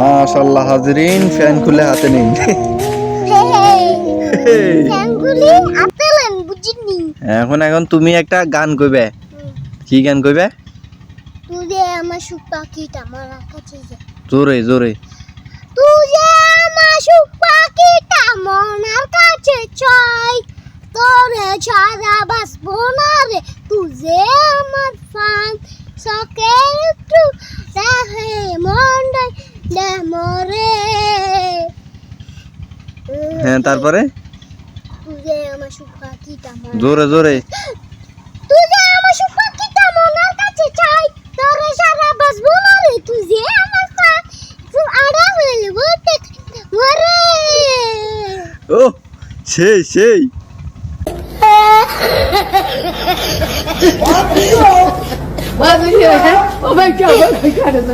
মাশাআল্লাহ হাজরিন, ফ্যান খুলে হাতে নিন। ফ্যানগুলি হাতে নেন, বুঝিনি। এখন তুমি একটা গান কইবে। কি গান কইবে? তুই যে আমার সুখ পাখিটা মারা কাছে যা। জোরে জোরে। তুই যে আমার সুখ পাখিটা মনার কাছে চাই, তোরে ছাড়া বাঁচবো না রে। তুই যে আমার ফান সকের একটু দেখে মন্ডাই দে মরে। হ্যাঁ, তারপরে তুই যে আমার সুখ পাখিটা জোরে জোরে। তুই যে আমার সুখ পাখিটা মনার কাছে চাই, তোরে ছাড়া বাঁচবো না রে। তুই যে আমার ফান আড়া হইলে বলতে মরে। ও সেই সেই। Oh my God, what kind of